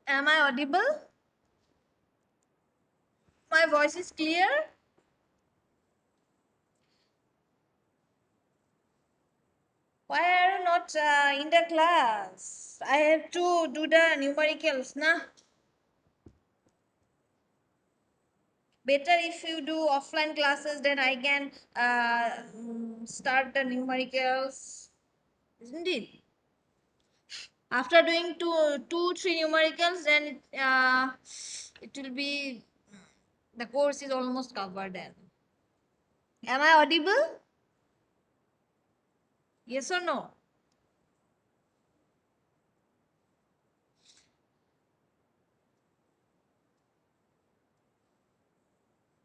Am I audible? My voice is clear? Why are you not in the class? I have to do the numericals, na? Better if you do offline classes, then I can start the numericals, isn't it? After doing three numericals, then it will be the course is almost covered. Then, am I audible? Yes or no?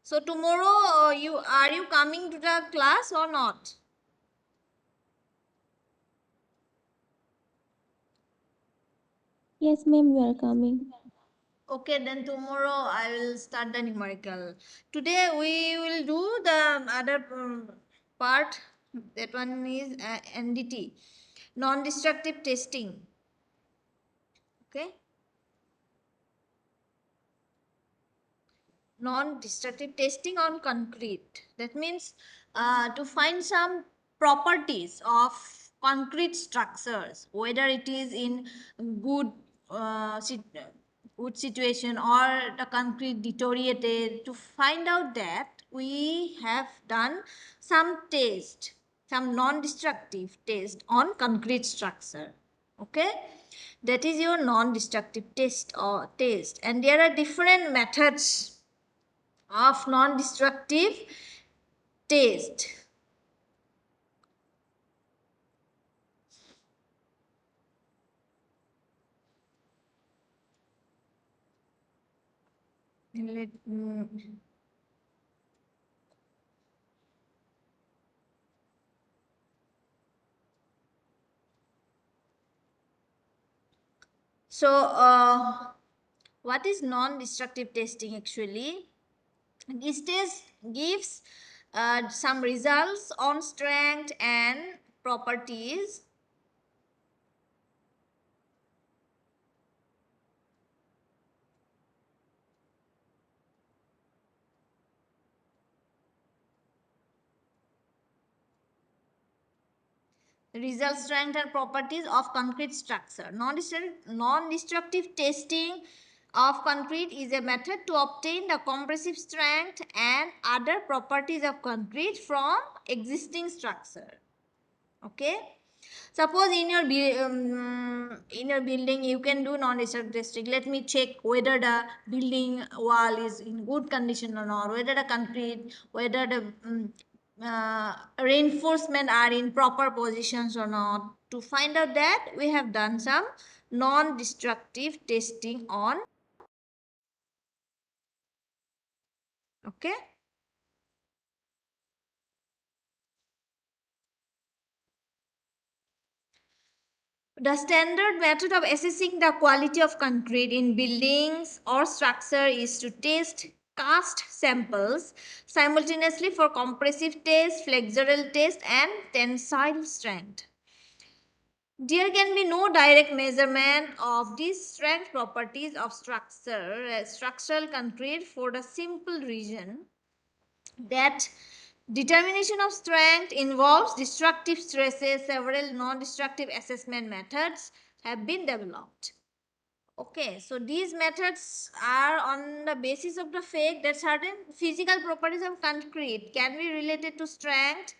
So tomorrow, you coming to the class or not? Yes, ma'am, we are coming. Okay, then tomorrow I will start the numerical. Today we will do the other part. That one is NDT, non-destructive testing. Okay, non-destructive testing on concrete. That means to find some properties of concrete structures, whether it is in good good situation or the concrete deteriorated. To find out that, we have done some test, some non-destructive test on concrete structure. Okay, that is your non-destructive test or test, and there are different methods of non-destructive taste. So, what is non-destructive testing actually? This test gives some results on strength and properties. Result, strength and properties of concrete structure. Non-destructive testing of concrete is a method to obtain the compressive strength and other properties of concrete from existing structure. Okay, suppose in your building you can do non-destructive testing. Let me check whether the building wall is in good condition or not, whether the concrete, whether the reinforcement are in proper positions or not. To find out that, we have done some non-destructive testing on. Okay, the standard method of assessing the quality of concrete in buildings or structure is to test cast samples simultaneously for compressive test, flexural test, and tensile strength. There can be no direct measurement of these strength properties of structural concrete for the simple reason that determination of strength involves destructive stresses. Several non-destructive assessment methods have been developed. Okay, so these methods are on the basis of the fact that certain physical properties of concrete can be related to strength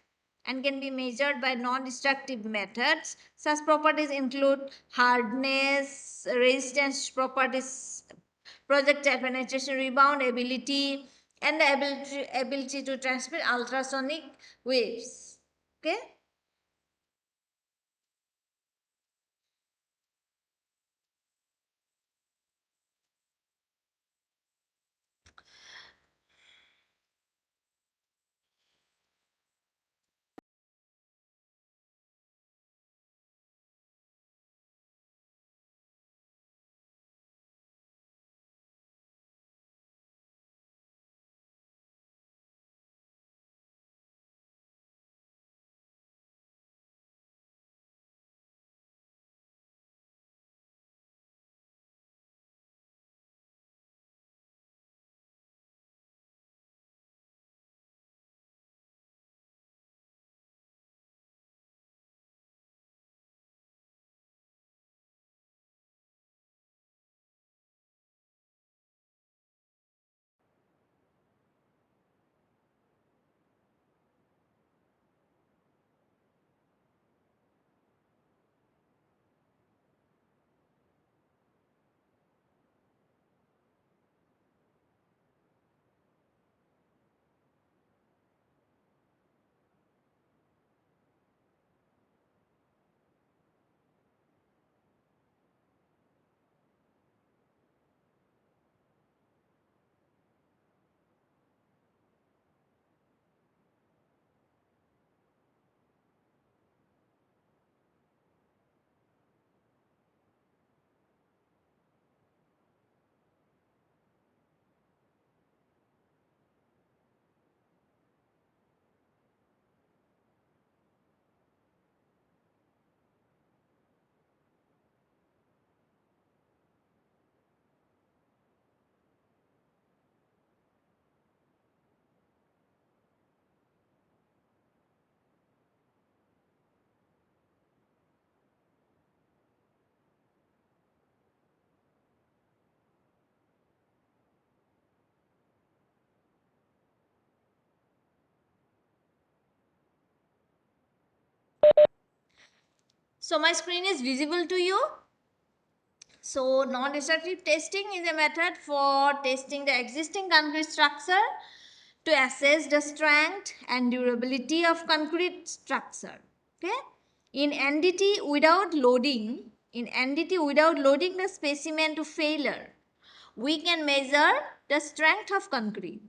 and can be measured by non-destructive methods. Such properties include hardness, resistance properties, projectile penetration, rebound ability, and the ability to transmit ultrasonic waves. Okay. So my screen is visible to you. So non-destructive testing is a method for testing the existing concrete structure to assess the strength and durability of concrete structure. Okay. In NDT without loading the specimen to failure, we can measure the strength of concrete.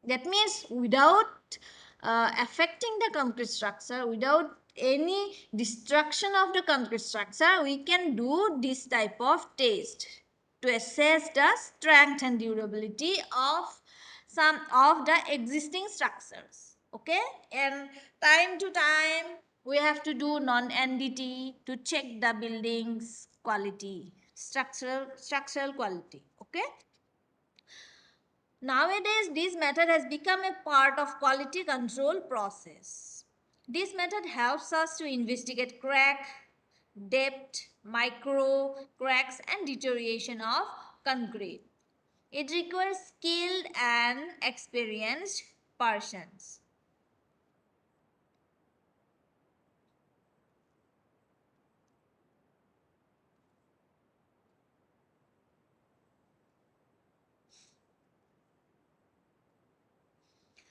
That means without affecting the concrete structure, without any destruction of the concrete structure, we can do this type of test to assess the strength and durability of some of the existing structures. Okay, and time to time we have to do non-NDT to check the building's quality, structural quality. Okay. Nowadays, this method has become a part of quality control process. This method helps us to investigate crack, depth, micro cracks and deterioration of concrete. It requires skilled and experienced persons.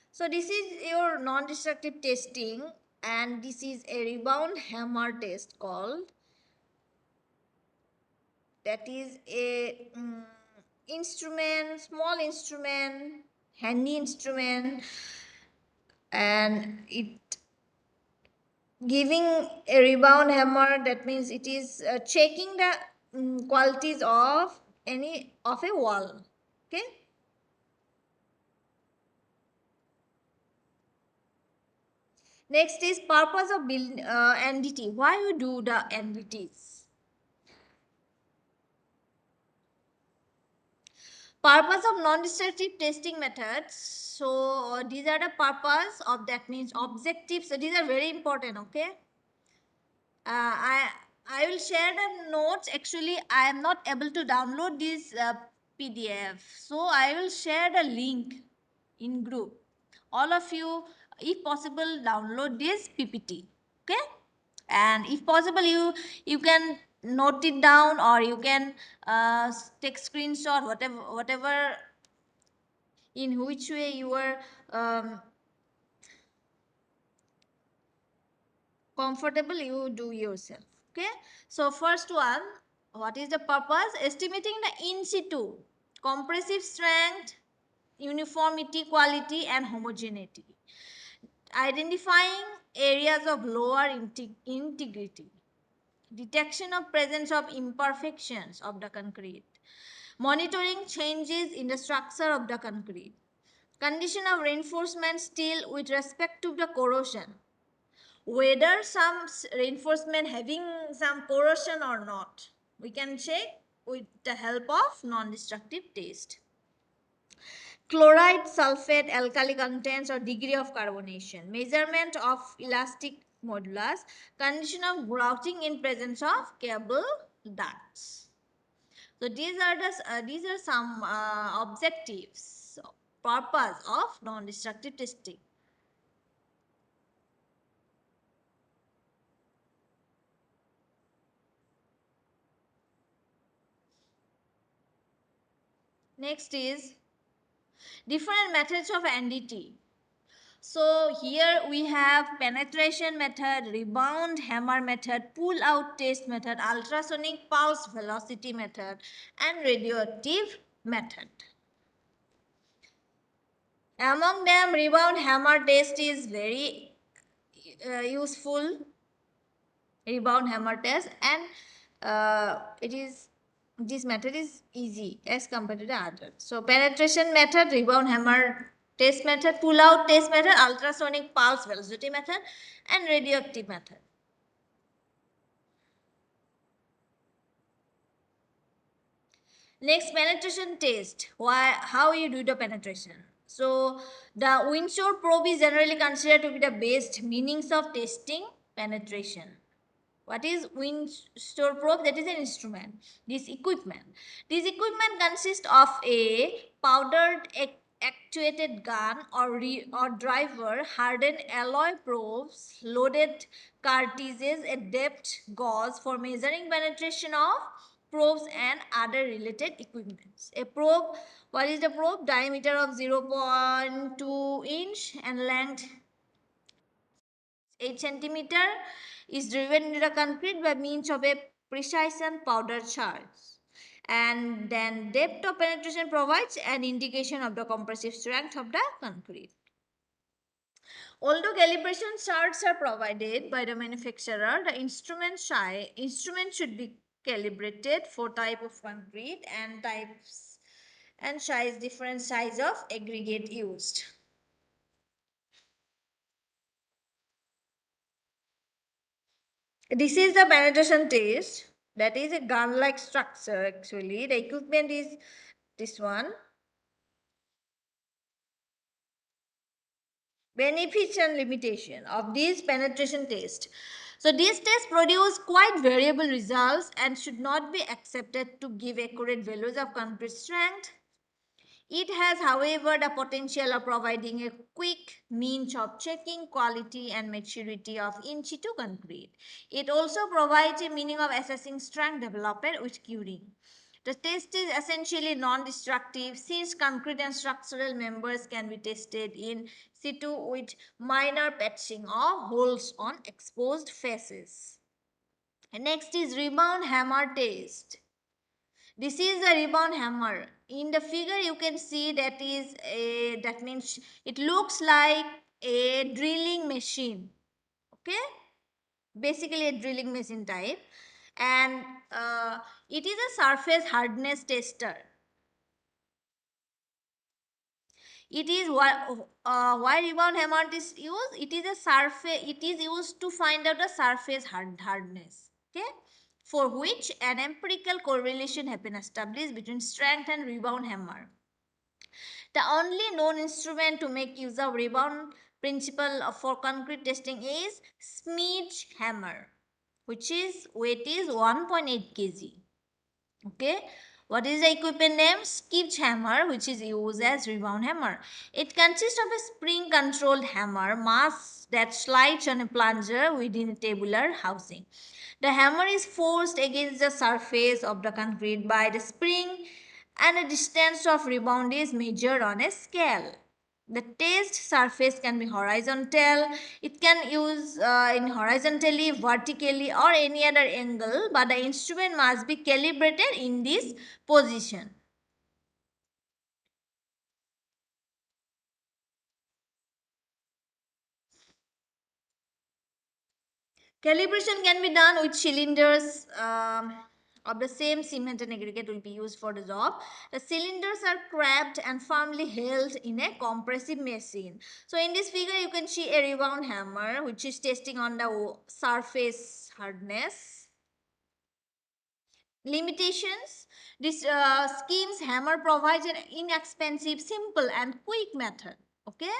So this is your non-destructive testing, and this is a rebound hammer test called, that is a instrument, small instrument, handy instrument, and it giving a rebound hammer. That means it is checking the qualities of any of a wall. Okay. Next is purpose of build NDT. Why you do the NDTs? Purpose of non-destructive testing methods. So these are the purpose of, that means objectives. So these are very important. Okay. I will share the notes. Actually, I am not able to download this PDF, so I will share the link in group. All of you, if possible, download this PPT. Okay, and if possible, you can note it down, or you can take screenshot, whatever in which way you are comfortable, you do yourself. Okay, so first one, what is the purpose? Estimating the in situ compressive strength, uniformity, quality and homogeneity, identifying areas of lower integrity, detection of presence of imperfections of the concrete, monitoring changes in the structure of the concrete, condition of reinforcement steel with respect to the corrosion, whether some reinforcement having some corrosion or not, we can check with the help of non-destructive test. Chloride, sulfate, alkali contents or degree of carbonation, measurement of elastic modulus, condition of grouting in presence of cable ducts. So these are some objectives, purpose of non-destructive testing. Next is different methods of NDT. So here we have penetration method, rebound hammer method, pull out test method, ultrasonic pulse velocity method and radioactive method. Among them, rebound hammer test is very useful, rebound hammer test, and it is, this method is easy as compared to the other. So penetration method, rebound hammer test method, pull out test method, ultrasonic pulse velocity method and radioactive method. Next, penetration test. How you do the penetration? So the Windsor probe is generally considered to be the best meanings of testing penetration. What is Windsor probe? That is an instrument. This equipment consists of a powdered actuated gun or driver, hardened alloy probes, loaded cartridges, a depth gauge for measuring penetration of probes and other related equipments. A probe, what is the probe? Diameter of 0.2 inch and length 8 centimeter, is driven into the concrete by means of a precision powder charge. And then depth of penetration provides an indication of the compressive strength of the concrete. Although calibration charts are provided by the manufacturer, the instrument should be calibrated for type of concrete and types and size different size of aggregate used. This is the penetration test. That is a gun-like structure actually. The equipment is this one. Benefits and limitation of this penetration test. So these tests produce quite variable results and should not be accepted to give accurate values of concrete strength. It has, however, the potential of providing a quick means of checking quality and maturity of in situ concrete. It also provides a meaning of assessing strength development with curing. The test is essentially non-destructive since concrete and structural members can be tested in situ with minor patching or holes on exposed faces. And next is rebound hammer test. This is a rebound hammer. In the figure you can see that means it looks like a drilling machine. Okay, basically a drilling machine type, and it is a surface hardness tester. It is why rebound hammer is used. It is a surface. It is used to find out the surface hardness. Okay, for which an empirical correlation has been established between strength and rebound hammer. The only known instrument to make use of rebound principle for concrete testing is Smidge hammer, which is weight is 1.8 kg. Okay, what is the equipment name? Skidge hammer, which is used as rebound hammer. It consists of a spring controlled hammer mass that slides on a plunger within a tabular housing. The hammer is forced against the surface of the concrete by the spring, and a distance of rebound is measured on a scale. The test surface can be horizontal. It can use in horizontally, vertically, or any other angle, but the instrument must be calibrated in this position. Calibration can be done with cylinders of the same cement and aggregate will be used for the job. The cylinders are cramped and firmly held in a compressive machine. So in this figure you can see a rebound hammer which is testing on the surface hardness. Limitations. This scheme's hammer provides an inexpensive, simple and quick method. Okay,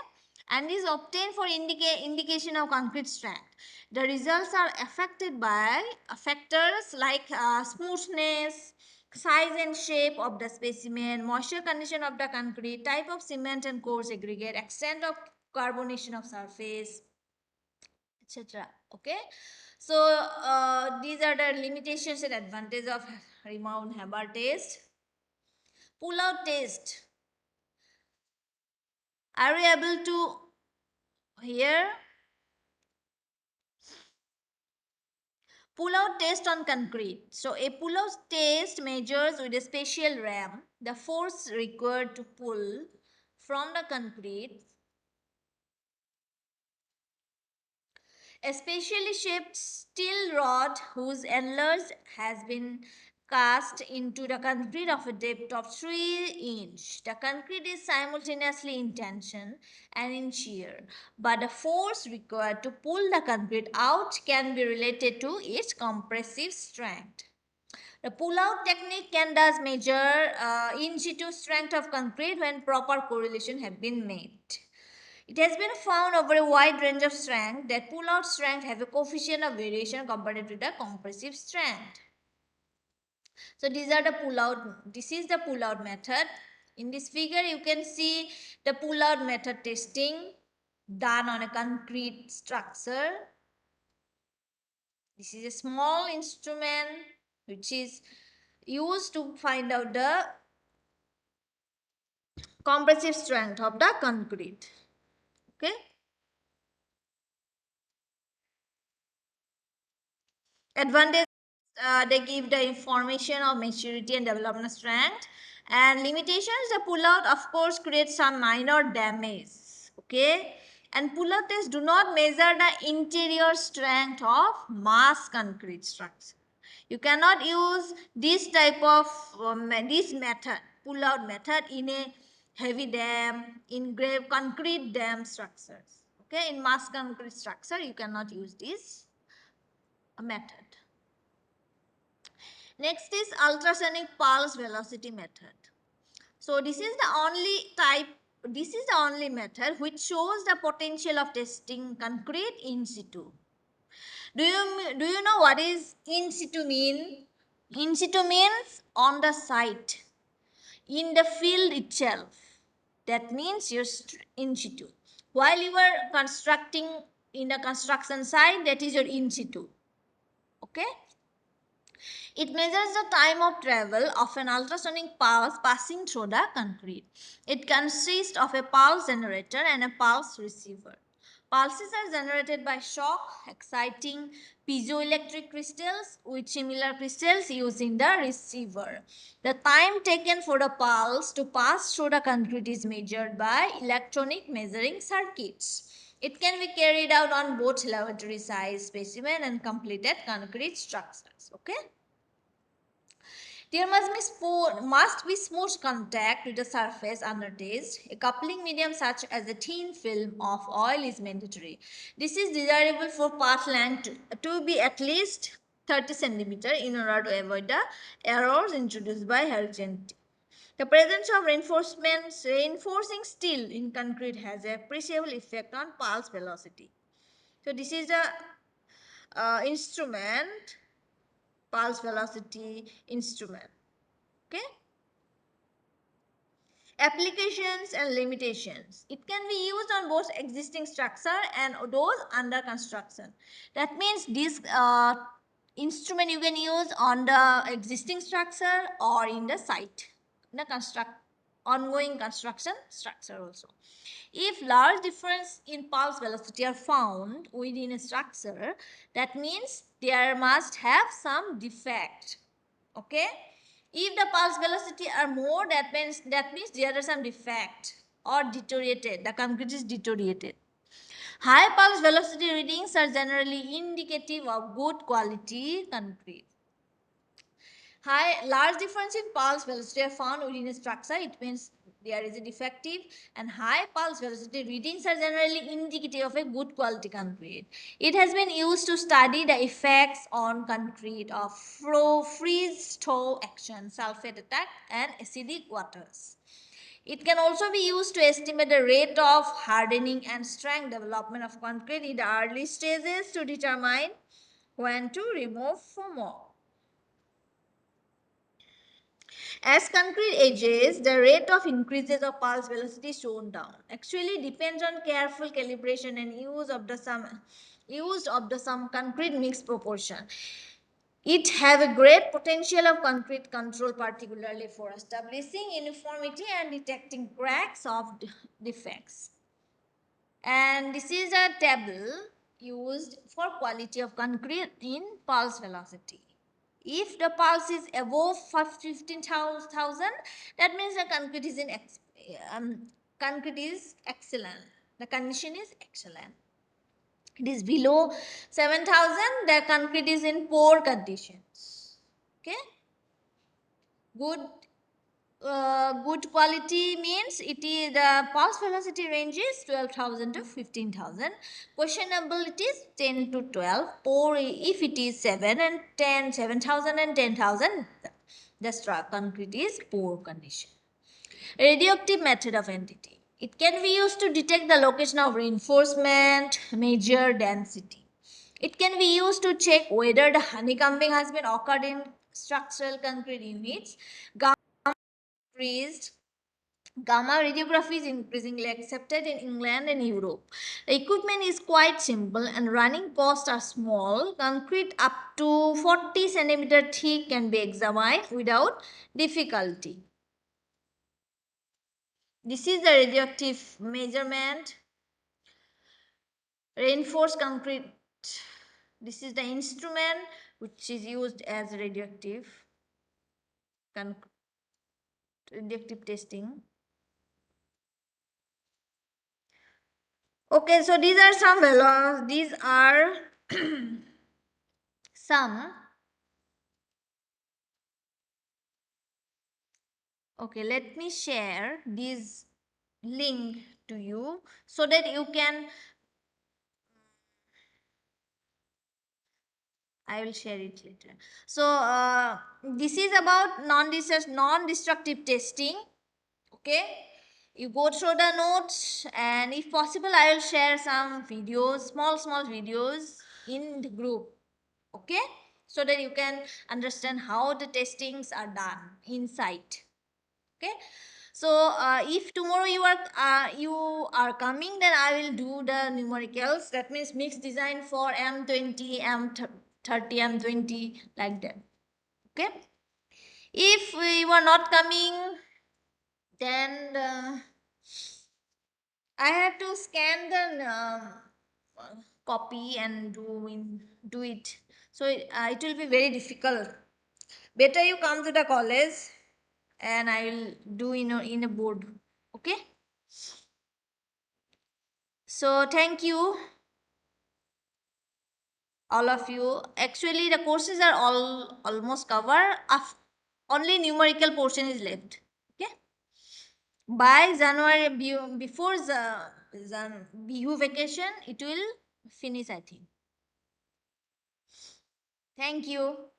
and is obtained for indication of concrete strength. The results are affected by factors like smoothness, size and shape of the specimen, moisture condition of the concrete, type of cement and coarse aggregate, extent of carbonation of surface, etc. Okay, so these are the limitations and advantages of rebound hammer test. Pull out test. Are we able to hear? Pull out test on concrete. So a pull out test measures with a special ram the force required to pull from the concrete a specially shaped steel rod whose enlarged has been cast into the concrete of a depth of 3 inch. The concrete is simultaneously in tension and in shear, but the force required to pull the concrete out can be related to its compressive strength. The pull-out technique can thus measure in situ strength of concrete when proper correlation have been made. It has been found over a wide range of strength that pull-out strength have a coefficient of variation compared to the compressive strength. So these are the pull-out. This is the pull-out method. In this figure, you can see the pull-out method testing done on a concrete structure. This is a small instrument which is used to find out the compressive strength of the concrete. Okay. Advantage, they give the information of maturity and development strength. And limitations, the pull-out of course creates some minor damage. Okay. And pull-out tests do not measure the interior strength of mass concrete structure. You cannot use this type of this method, pull-out method, in a heavy dam, in grave concrete dam structures. Okay, in mass concrete structure, you cannot use this method. Next is ultrasonic pulse velocity method. So this is the only method which shows the potential of testing concrete in situ. Do you know what is in situ mean? In situ means on the site, in the field itself. That means you're in situ. While you are constructing in a construction site, that is your in situ. Okay? It measures the time of travel of an ultrasonic pulse passing through the concrete. It consists of a pulse generator and a pulse receiver. Pulses are generated by shock, exciting piezoelectric crystals with similar crystals used in the receiver. The time taken for the pulse to pass through the concrete is measured by electronic measuring circuits. It can be carried out on both laboratory size specimen and completed concrete structures. Okay. There must be smooth contact with the surface under test. A coupling medium such as a thin film of oil is mandatory. This is desirable for part length to be at least 30 centimeter in order to avoid the errors introduced by hurricane. The presence of reinforcing steel in concrete has a appreciable effect on pulse velocity. So this is the instrument, pulse velocity instrument. Okay. Applications and limitations. It can be used on both existing structure and those under construction. That means this instrument you can use on the existing structure or in the site, in the ongoing construction structure also. If large difference in pulse velocity are found within a structure, that means there must have some defect. Okay. If the pulse velocity are more, that means there are some defect or deteriorated. The concrete is deteriorated. High pulse velocity readings are generally indicative of good quality concrete. Large difference in pulse velocity are found within a structure. It means there is a defective, and high pulse velocity readings are generally indicative of a good quality concrete. It has been used to study the effects on concrete of freeze-thaw action, sulfate attack, and acidic waters. It can also be used to estimate the rate of hardening and strength development of concrete in the early stages to determine when to remove for more. As concrete ages, the rate of increases of pulse velocity is shown down. Actually, depends on careful calibration and use of the some concrete mix proportion. It have a great potential of concrete control, particularly for establishing uniformity and detecting cracks of defects. And this is a table used for quality of concrete in pulse velocity. If the pulse is above 15,000, that means the concrete is excellent. The condition is excellent. It is below 7,000, the concrete is in poor conditions. Okay. Good quality means it is the pulse velocity range is 12,000 to 15,000. Questionable it is 10 to 12. Or if it is 7 and 10, 7,000 and 10,000, the concrete is poor condition. Radioactive method of entity. It can be used to detect the location of reinforcement, measure density. It can be used to check whether the honeycombing has been occurred in structural concrete units. Freezed Gamma radiography is increasingly accepted in England and Europe. The equipment is quite simple and running costs are small. Concrete up to 40 centimeter thick can be examined without difficulty. This is the radioactive measurement. Reinforced concrete. This is the instrument which is used as radioactive testing. Okay, so these are some values. These are some. Okay, let me share this link to you so that you can. I will share it later. So this is about non-destructive testing. Okay, you go through the notes, and if possible I will share some videos, small videos in the group. Okay, so that you can understand how the testings are done inside. Okay, so if tomorrow you are coming, then I will do the numericals, that means mixed design for M20, M30, M20, like that. Okay, if you are not coming, then I have to scan the copy and do it. So it will be very difficult. Better you come to the college, and I will do in a board. Okay. So thank you, all of you. Actually, the courses are all almost covered. Only numerical portion is left. Okay. By January, before the BU vacation, it will finish, I think. Thank you.